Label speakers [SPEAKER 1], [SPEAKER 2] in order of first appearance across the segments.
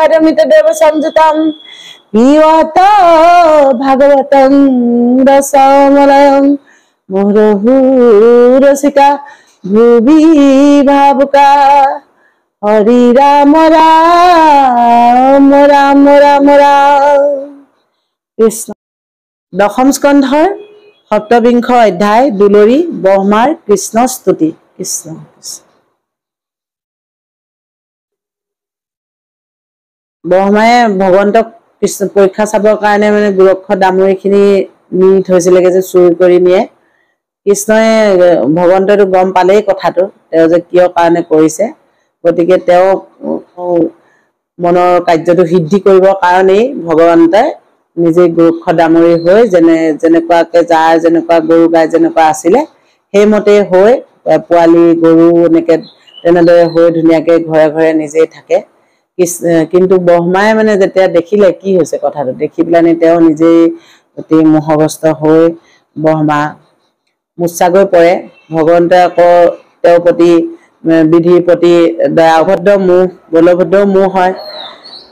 [SPEAKER 1] देव संजुतम पिबत भागवतं रसमलयं मुहुरहु रसिका भुवि भावुका हरि राम राम राम राम राम कृष्ण। दशम स्कंधर सप्तविंश अध्याय दुलरी ब्रह्मार कृष्ण स्तुति। कृष्ण कृष्ण। ब्रह्माए भगवन्तक कृष्ण परीक्षा चाবৰ কাৰণে মানে গোৰক্ষ দামৰীখিনি নি থৈছিলেগে যে চুৰি কৰি নিয়ে। কৃষ্ণয়ে ভগৱন্তটো গম পালেই কথাটো তেওঁ যে কিয় কাৰণে কৰিছে, গতিকে তেওঁ মনৰ কাৰ্যটো সিদ্ধি কৰিবৰ কাৰণেই ভগৱন্তই নিজে গোৰক্ষ দামৰী হৈ যেনেকুৱাকে যাৰ যেনেকুৱা গৰু গাই যেনেকুৱা আছিলে সেইমতে হৈ পোৱালি গৰু এনেকে তেনেদৰে হৈ ধুনীয়াকে ঘৰে ঘৰে নিজেই থাকে। কিন্তু ব্ৰহ্মাই মানে যেতিয়া দেখিলে কি হৈছে কথাটো দেখি পেলানি তেওঁ নিজেই অতি মোহগ্ৰস্ত হৈ ব্ৰহ্মা মুচ্ছাগৈ পৰে। ভগৱন্তে আকৌ তেওঁৰ প্ৰতি বিধিৰ প্ৰতি দয়া অভদ্ৰ মোহ বলভদ্ৰ মোহ হয়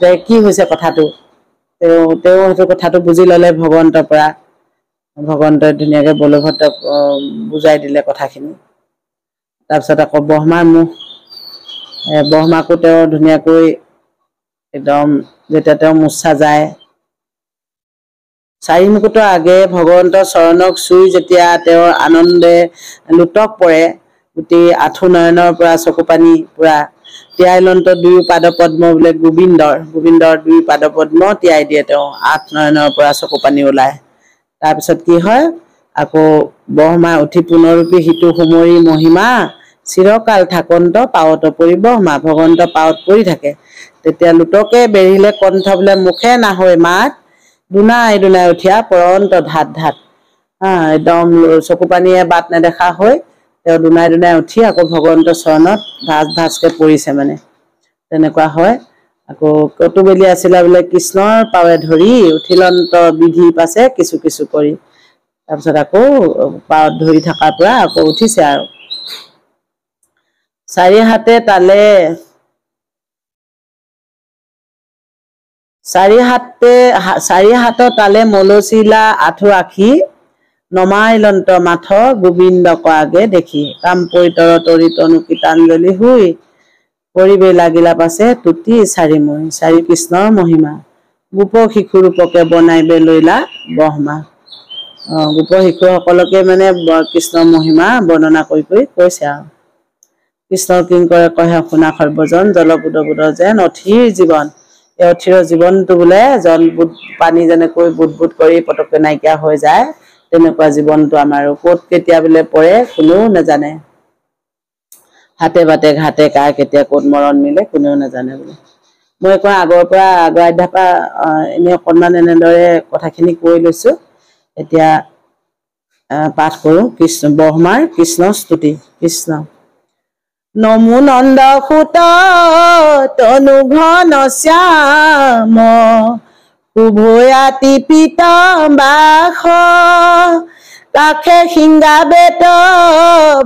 [SPEAKER 1] যে কি হৈছে কথাটো তেওঁ সেইটো কথাটো বুজি ললে ভগৱন্তৰ পৰা। ভগৱন্তই ধুনীয়াকে বলভদ্ৰক বুজাই দিলে কথাখিনি। তাৰপিছত আকৌ ব্ৰহ্মাৰ মোহ ব্ৰহ্মাকো তেওঁ ধুনীয়াকৈ একদম যেতিয়া তেওঁ মুচ্ছা যায় চাৰি মুকুটৰ আগে ভগৱন্তৰ চৰণক চুই যেতিয়া তেওঁৰ আনন্দে লুটক পৰে গোটেই আঠু নয়নৰ পৰা চকু পানী পুৰা তিয়াই লন্ত দুই পাদ পদ্ম বোলে গোবিন্দৰ দুই পাদ পদ্ম তিয়াই দিয়ে তেওঁ আঠ নয়নৰ পৰা চকু পানী ওলায়। তাৰপিছত কি হয় আকৌ ব্ৰহ্মা উঠি পুনৰূপী সিটো সুমৰি মহিমা চিৰকাল থাকন্ত পাৱত পৰি ব্ৰহ্মা ভগৱন্ত পাৱত পৰি থাকে। তেতিয়া লুটকে বেৰিলে কণ্ঠ বোলে মুখে নাহৈ মাত দুনাই দুনাই উঠিয়া পৰন্ত ধাত ধাত একদম চকু পানীয়ে বাট নেদেখা হৈ তেওঁ দুনাই দুনাই উঠি আকৌ ভগৱন্তৰ চৰণত ভাজ ভাজকে পৰিছে মানে তেনেকুৱা হয়। আকৌ কটুবেলি আছিলা বোলে কৃষ্ণৰ পাৱে ধৰি উঠিলন্ত বিধি পাছে কিছু কিছু কৰি তাৰপিছত আকৌ পাৱত ধৰি থকাৰ পৰা আকৌ উঠিছে আৰু চাৰি হাতৰ তালে মলচিলা আঠু আখি নমাইলন্ত মাথ গোবিন্দক আগে দেখি কাম পৰিতৰ তৰি তনু কীতাঞ্জলি হুই পৰিবে লাগিলা পাছে তুতি চাৰি মই চাৰি কৃষ্ণৰ মহিমা গোপ শিশু ৰূপকে বনাইবে লৈলা ব্ৰহ্মা। গোপ শিশুসকলকে মানে কৃষ্ণৰ মহিমা বৰ্ণনা কৰি কৈছে আৰু কৃষ্ণৰ কিংকৰে কহে শুনা সৰ্বজন জলবুদ যেন অথিৰ জীৱন এই অথিৰ জীৱনটো বোলে জল বুদ পানী যেনেকৈ বুদ বুদ কৰি পটককে নাইকিয়া হৈ যায় তেনেকুৱা জীৱনটো আমাৰো ক'ত কেতিয়া বোলে পৰে কোনেও নাজানে। হাতে বাটে ঘাটে কাৰ কেতিয়া ক'ত মৰণ মিলে কোনেও নাজানে বোলে। মই কওঁ আগৰ অধ্যায়ৰ পৰা এনে অকণমান এনেদৰে কথাখিনি কৈ লৈছো। এতিয়া পাঠ কৰো কৃষ্ণ ব্ৰহ্মাৰ কৃষ্ণ স্তুতি। কৃষ্ণ নমো নন্দ সুত তনু ঘন শ্যাম শুভয়াতি পীতাম্বাস কাষে সিংহা বেত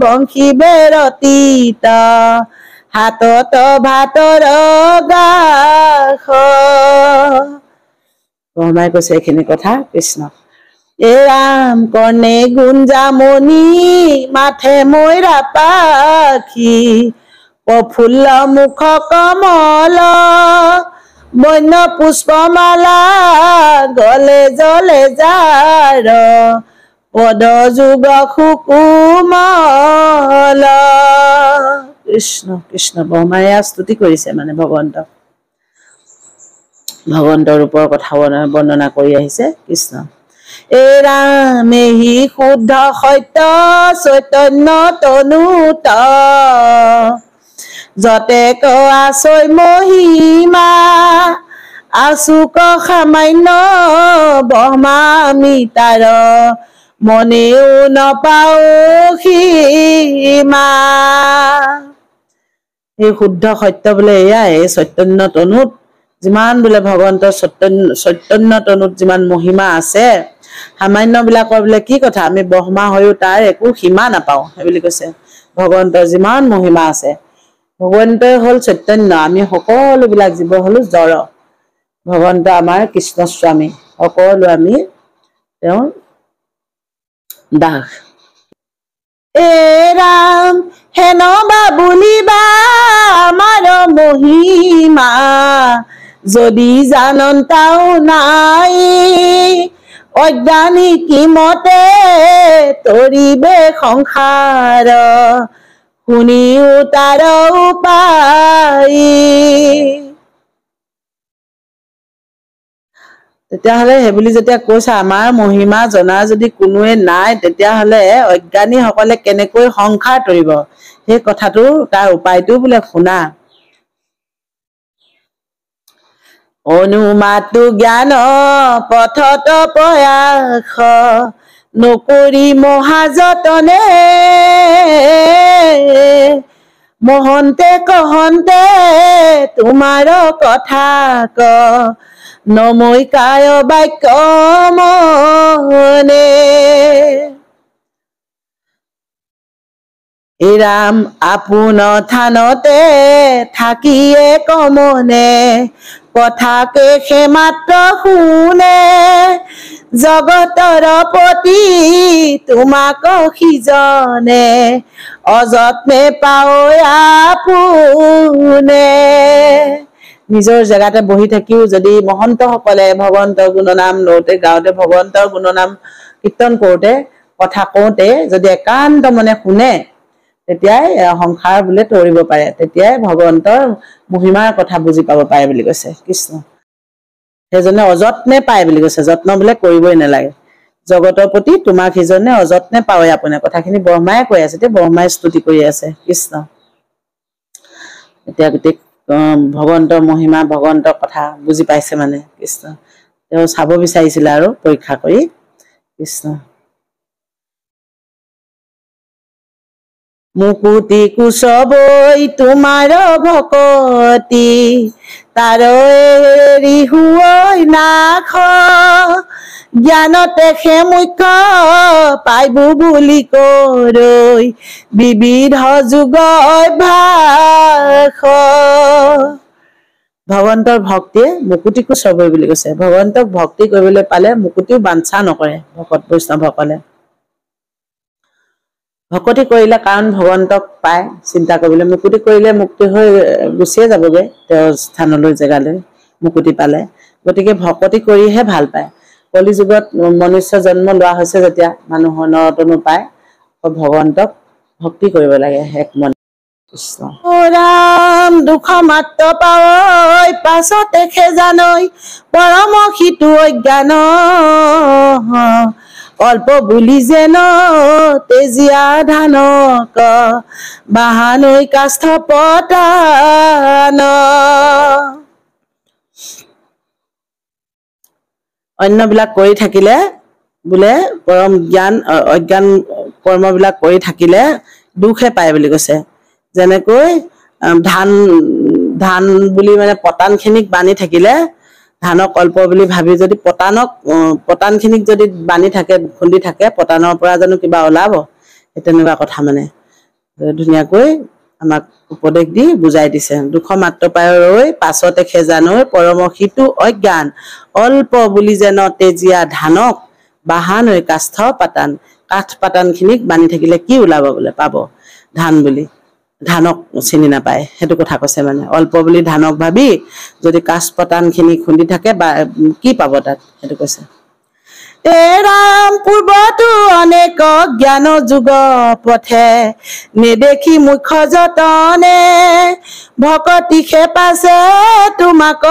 [SPEAKER 1] বংশী বেৰতীত হাতত ভাতৰ গাস। ব্ৰহ্মাই কৈছে এইখিনি কথা কৃষ্ণ এ ৰাম কৰ্ণে গুঞ্জামণি মাথে ময়ৰা পাখি প্ৰফুল্ল মুখ কমল বন্য পুষ্পমালা গলে জলে যাৰ পদ যুগ সুকুমল। কৃষ্ণ কৃষ্ণ ব্ৰহ্মাই স্তুতি কৰিছে মানে ভগৱন্তৰ ৰূপৰ কথা বৰ্ণনা কৰি আহিছে কৃষ্ণ। এ ৰাম এহি শুদ্ধ সত্য চৈতন্য তনুত যতে আছৈ মহিমা আচুক সামান্য ব্ৰহ্মা মিতাৰ মনেও নপাও সীমা। এই শুদ্ধ সত্য বোলে এয়া এই চৈতন্য তনুত যিমান বোলে ভগৱন্তৰ চৈতন্য তনুত যিমান মহিমা আছে সামান্য বিলাকৰ বোলে কি কথা আমি ব্ৰহ্মা হৈও তাৰ একো সীমা নাপাওঁ সেই বুলি কৈছে। ভগৱন্তৰ যিমান মহিমা আছে ভগৱন্তই হ'ল চৈতন্য, আমি সকলোবিলাক জীৱ হ'লো জড়। ভগৱন্ত আমাৰ কৃষ্ণস্বামী, সকলো আমি তেওঁৰ দাস। এ ৰাম হেনবা বুলিবা আমাৰ মহিমা, যদি জানন্তাও নাই, অজ্ঞানী কিমতে তৰিবে সংসাৰ, শুনিও তাৰ উপায়। তেতিয়াহ'লে সেইবুলি যেতিয়া কৈছা আমাৰ মহিমা জনা যদি কোনোৱে নাই, তেতিয়াহ'লে অজ্ঞানীসকলে কেনেকৈ সংসাৰ তৰিব, সেই কথাটো তাৰ উপায়টো বোলে শুনা। অনুমাতো জ্ঞান পথত প্ৰয়াস, নকৰি মহাযতনে, মহন্তে কহন্তে তোমাৰ কথা ক, নমৈ কায় বাক্য মনে। এ ৰাম আপোন থানতে থাকিয়ে কমনে, কথাকে সেমাত্ৰ শুনে, জগতৰ পতি তোমাক সিজনে, অযত্নে পাৱৈ আপোনে। নিজৰ জেগাতে বহি থাকিও যদি মহন্তসকলে ভগৱন্তৰ গুণনাম লওঁতে গাওঁতে, ভগৱন্তৰ গুণনাম কীৰ্তন কৰোঁতে, কথা কওঁতে যদি একান্ত মনে শুনে, তেতিয়াই সংসাৰ বোলে তৰিব পাৰে, তেতিয়াই ভগৱন্তৰ মহিমাৰ কথা বুজি পাব পাৰে বুলি কৈছে কৃষ্ণ। সেইজনে অযত্নে পায় বুলি কৈছে, যত্ন বোলে কৰিবই নালাগে। জগতৰ প্ৰতি তোমাক সিজনে অযত্নে পাৱই আপোনে, কথাখিনি ব্ৰহ্মাই কৈ আছে, এতিয়া ব্ৰহ্মাই স্তুতি কৰি আছে কৃষ্ণ। এতিয়া গোটেই ভগৱন্তৰ মহিমা, ভগৱন্তৰ কথা বুজি পাইছে মানে কৃষ্ণ। তেওঁ চাব বিচাৰিছিলে আৰু পৰীক্ষা কৰি কৃষ্ণ। মুকুতি কুশবৈ তোমাৰ ভকতি, তাৰ এৰি হুৱৈ নাশ, জ্ঞানতে সে মুখ্য পাইবো বুলি কৰৈ, বিবিধ যুগ অভ্যাস। ভগৱন্তৰ ভক্তিয়ে মুকুতি কুশবৈ বুলি কৈছে। ভগৱন্তক ভক্তি কৰিবলৈ পালে মুকুতিও বাঞ্ছা নকৰে ভকত বৈষ্ণৱসকলে। ভকতি কৰিলে কাৰণ ভগৱন্তক পায়, চিন্তা কৰিবলৈ। মুকুতি কৰিলে মুক্তি হৈ গুচিয়ে যাবগৈ তেওঁৰ স্থানলৈ, জেগালৈ, মুকুতি পালে। গতিকে ভকতি কৰিহে ভাল পায়। কলি যুগত মনুষ্য জন্ম লোৱা হৈছে যেতিয়া, মানুহৰ নৰতনো পায়, ভগৱন্তক ভক্তি কৰিব লাগে এক মনে। কৃষ্ণ ৰাম দুখ মাত্ৰ পাৱৈ, পাছতে খেজানৈ, পৰম সিটো অজ্ঞান, অল্প বুলি যেন তেজীয়া ধানক, বাহানৈ কাষ্ঠ পতান। অন্যবিলাক কৰি থাকিলে বোলে পৰম জ্ঞান অজ্ঞান কৰ্মবিলাক কৰি থাকিলে দুখে পায় বুলি কৈছে। যেনেকৈ ধান বুলি মানে পতানখিনিক বান্ধি থাকিলে, ধানক অল্প বুলি ভাবি যদি পতানখিনিক যদি বান্ধি থাকে, খুন্দি থাকে, পতানৰ পৰা জানো কিবা ওলাব? তেনেকুৱা কথা মানে ধুনীয়াকৈ আমাক উপদেশ দি বুজাই দিছে। দুখ মাত্ৰ পাৱৈ, পাছতে খেজানৈ, পৰম সিটো অজ্ঞান, অল্প বুলি যেন তেজীয়া ধানক, বাহানৈ কাষ্ঠ পাতান। কাঠ পাতানখিনিক বান্ধি থাকিলে কি ওলাব বোলে? পাব ধান বুলি, ধানক চিনি নাপায়, সেইটো কথা কৈছে মানে। অল্প বুলি ধানক ভাবি যদি কাঠ পাতানখিনি খুন্দি থাকে, বা কি পাব তাত, সেইটো কৈছে। এ ৰাম পূৰ্বতো অনেক জ্ঞান যুগ পথে, নেদেখি মুখ্য যতনে, ভকতি সে পাছে তোমাক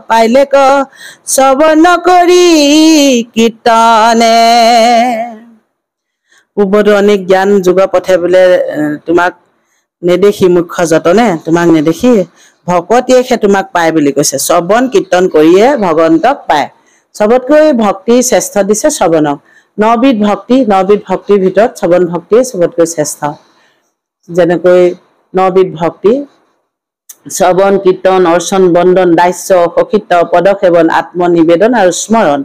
[SPEAKER 1] পাইলে ক, শ্ৰৱণ কৰি কীৰ্তনে। পূৰ্বতো অনেক জ্ঞান যুগ পথে বোলে তোমাক নেদেখি মুখ্য যতনে, তোমাক নেদেখি ভকতিয়ে সে তোমাক পায় বুলি কৈছে। শ্ৰৱণ কীৰ্তন কৰিয়ে ভগৱন্তক পায়। চবতকৈ ভক্তি শ্ৰেষ্ঠ দিছে শ্ৰৱণক। 9 বিধ ভক্তিৰ ভিতৰত শ্ৰৱণ ভক্তিয়ে চবতকৈ শ্ৰেষ্ঠ। যেনেকৈ 9 বিধ ভক্তি, শ্ৰৱণ, কীৰ্তন, অৰ্চন, বন্দন, দাস্য, সখিত, পদসেৱন, আত্মনিবেদন আৰু স্মৰণ।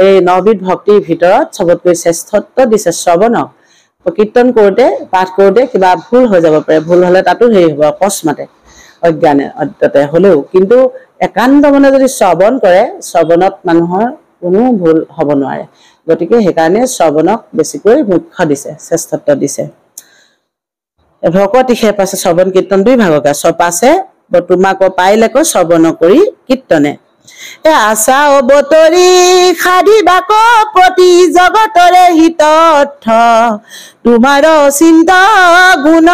[SPEAKER 1] এই 9 বিধ ভক্তিৰ ভিতৰত চবতকৈ শ্ৰেষ্ঠত্ব দিছে শ্ৰৱণক। কীৰ্তন কৰোঁতে পাঠ কৰোঁতে কিবা ভুল হৈ যাব পাৰে, ভুল হ'লে তাতো হেৰি হ'ব অকস্মাতে অজ্ঞানে অত্যতে হ'লেও, কিন্তু একান্ত মনে যদি শ্ৰৱণ কৰে শ্ৰৱণত মানুহৰ কোনো ভুল হ'ব নোৱাৰে। গতিকে সেইকাৰণে শ্ৰৱণক বেছিকৈ মুখ্য দিছে, শ্ৰেষ্ঠত্ব দিছে। ভকতি সেই পাছে শ্ৰৱণ কীৰ্তন দুই ভাগকে পাছে তোমাক পাইলেক শ্ৰৱণ কৰি কীৰ্তনে আশা অৱতৰী সাধিবাক প্ৰতি জগতৰে হিতৰ্থ তোমাৰ চিন্তা গুণ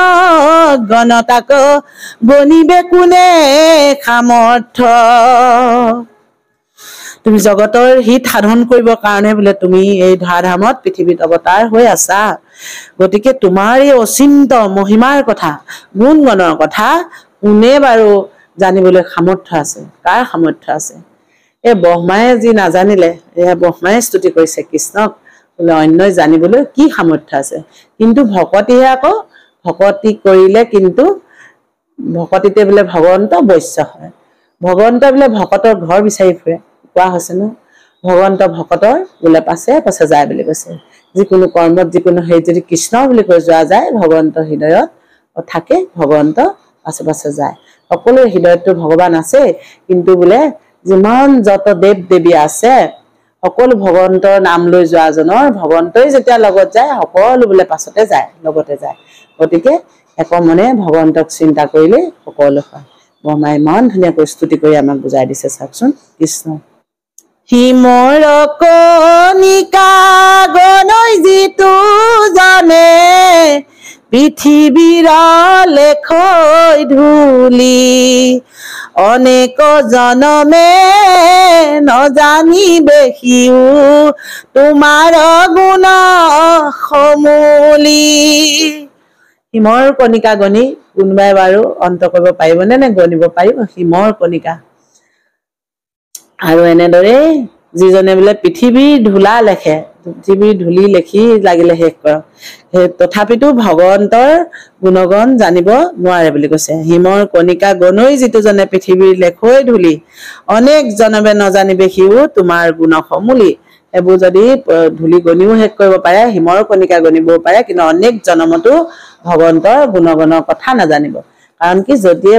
[SPEAKER 1] গণতাক গণিবে কোনে সামৰ্থ। তুমি জগতৰ হিত সাধন কৰিবৰ কাৰণে বোলে তুমি এই ধৰাধামত পৃথিৱীত অৱতাৰ হৈ আছা। গতিকে তোমাৰ এই অচিন্ত মহিমাৰ কথা গুণ গণৰ কথা কোনে বাৰু জানিবলৈ সামৰ্থ্য আছে? কাৰ সামৰ্থ্য আছে? এই ব্ৰহ্মাই যি নাজানিলে, এয়া ব্ৰহ্মাই স্তুতি কৰিছে কৃষ্ণক, বোলে অন্যই জানিবলৈ কি সামৰ্থ্য আছে। কিন্তু ভকতিহে আকৌ ভকতি কৰিলে কিন্তু ভকতিতে বোলে ভগৱন্ত বৈশ্য হয়। ভগৱন্ত বোলে ভকতৰ ঘৰ বিচাৰি ফুৰে, কোৱা হৈছে ন, ভগৱন্ত ভকতৰ বোলে পাছে পাছে যায় বুলি কৈছে। যিকোনো কৰ্মত যিকোনো হেৰিত যদি কৃষ্ণ বুলি কৈ যোৱা যায় ভগৱন্ত হৃদয়ত থাকে, ভগৱন্ত পাছে পাছে যায়। সকলোৰে হৃদয়ততো ভগৱান আছে, কিন্তু বোলে যিমান যত দেৱ দেৱী আছে সকলো ভগৱন্তৰ নাম লৈ যোৱাজনৰ ভগৱন্তই যেতিয়া লগত যায় সকলো বোলে পাছতে যায়, লগতে যায়। গতিকে একমনে ভগৱন্তক চিন্তা কৰিলে সকলো হয়। ব্ৰহ্মাই ইমান ধুনীয়াকৈ স্তুতি কৰি আমাক বুজাই দিছে চাওকচোন। কৃষ্ণ হিমৰ কণিকা গণৈ যিটো জানে পৃথিৱীৰ লেখৈ ধূলি অনেক জনমে নজানিবে সিও তোমাৰ গুণ সমূলি। হিমৰ কণিকা গণি কোনোবাই বাৰু অন্ত কৰিব পাৰিবনে? নে গণিব পাৰিব হিমৰ কণিকা? আৰু এনেদৰে যিজনে বোলে পৃথিৱীৰ ধূলা লেখে, পৃথিৱীৰ ধূলি লেখি লাগিলে শেষ কৰক, তথাপিতো ভগৱন্তৰ গুণগণ জানিব নোৱাৰে বুলি কৈছে। হিমৰ কণিকা গণৈ যিটো জনে পৃথিৱীৰ লেখৈ ধূলি অনেক জনমে নজানিবে সিও তোমাৰ গুণ সমূলি। এইবোৰ যদি ধূলি গণিও শেষ কৰিব পাৰে, হিমৰ কণিকা গণিবও পাৰে, কিন্তু অনেক জনমতো ভগৱন্তৰ গুণগণৰ কথা নাজানিব। কাৰণ কি, যদিয়ে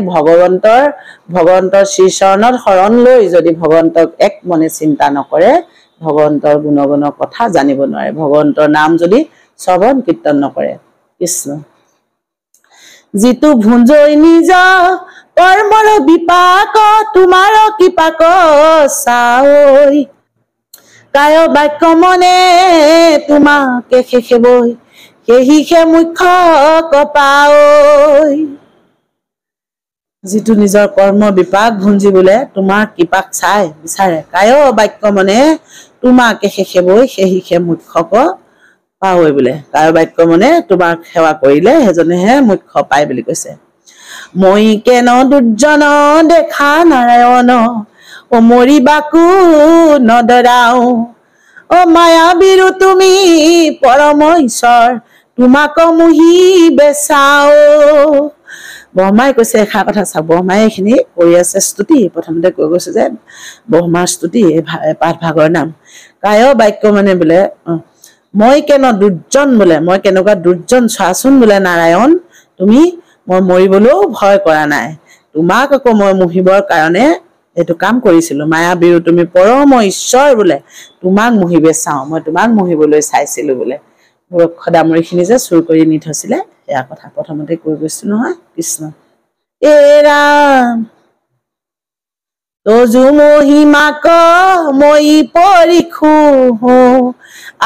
[SPEAKER 1] ভগৱন্তৰ শ্ৰীচৰণত শৰণ লৈ যদি ভগৱন্তক এক মনে চিন্তা নকৰে ভগৱন্তৰ গুণগণৰ কথা জানিব নোৱাৰে, ভগৱন্তৰ নাম যদি শ্ৰৱণ কীৰ্তন নকৰে। কৃষ্ণ যিটো ভুঞ্জই নিজ কৰ্মৰ বিপাক তোমাৰ কৃপাক চাঐ কায় বাক্য মনে তোমাকে শেষেবৈ সেহিহে মুখ্য কপাঐ। যিটো নিজৰ কৰ্ম বিপাক ভুঞ্জি বোলে তোমাৰ কৃপাক চাই বিচাৰে, কায় বাক্য মনে তোমাকে শেষেবৈ সেহিহে মুখ্যক পাৱৈ বোলে। কায় বাক্য মনে তোমাক সেৱা কৰিলে সেইজনেহে মুখ্য পায় বুলি কৈছে। মই কেন দুৰ্জন দেখা নাৰায়ণ অ মৰিবাকো নদৰাও অ মায়াবীৰো তুমি পৰম ঈশ্বৰ তোমাক মুহি বেচাও। ব্ৰহ্মাই কৈছে এষাৰ কথা চাওক, ব্ৰহ্মাই এইখিনি কৰি আছে স্তুতি। প্ৰথমতে কৈ গৈছে যে ব্ৰহ্মাৰ স্তুতি পাঠ ভাগৰ নাম। কায় বাক্য মানে বোলে মই কেন দুৰ্জন বোলে, মই কেনেকুৱা দুৰ্জন চোৱাচোন বোলে নাৰায়ণ, তুমি মই মৰিবলৈও ভয় কৰা নাই, তোমাক আকৌ মই মুহিবৰ কাৰণে এইটো কাম কৰিছিলো। মায়াবীৰো তুমি পৰম ঈশ্বৰ বোলে তোমাক মুহিবে চাওঁ, মই তোমাক মুহিবলৈ চাইছিলো বোলে। খদামুৰিখিনি যে চুৰ কৰি নি থৈছিলে সেয়া কথা প্ৰথমতে কৈ গৈছো নহয়। কৃষ্ণ এ ৰাম তজু মহিমাক মই পৰীক্ষু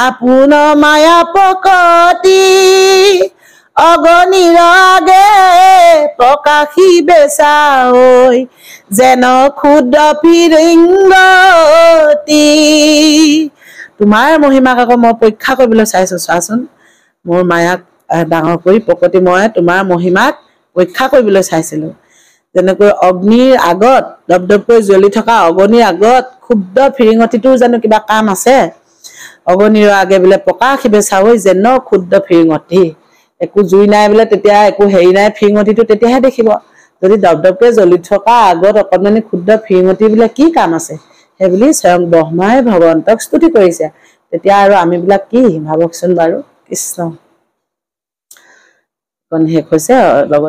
[SPEAKER 1] আপোন মায়া প্ৰকটি অগণিৰ আগে প্ৰকাশিবে চাঐ যেন ক্ষুদ্ৰ ফিৰিংগতি। তোমাৰ মহিমাক আকৌ মই পৰীক্ষা কৰিবলৈ চাইছো, চোৱাচোন মোৰ মায়াক ডাঙৰ কৰি প্ৰকটি মই তোমাৰ মহিমাক পৰীক্ষা কৰিবলৈ চাইছিলো। যেনেকৈ অগ্নিৰ আগত দপদপকৈ জ্বলি থকা অগ্নিৰ আগত ক্ষুদ্ৰ ফিৰিঙতিটোৰ জানো কিবা কাম আছে? অগ্নিৰ আগে বোলে প্ৰকাশিবে চাঐ যেন ক্ষুদ্ৰ ফিৰিঙতি, একো জুই নাই বোলে তেতিয়া একো হেৰি নাই, ফিৰিঙতিটো তেতিয়াহে দেখিব। যদি দপদপকৈ জ্বলি থকা আগত অকণমানি ক্ষুদ্ৰ ফিৰিঙতি বোলে কি কাম আছে, সেইবুলি স্বয়ং ব্ৰহ্মাই ভগৱন্তক স্তুতি কৰিছে। তেতিয়া আৰু আমিবিলাক কি ভাবকচোন বাৰু। কৃষ্ণ শেষ হৈছে লগত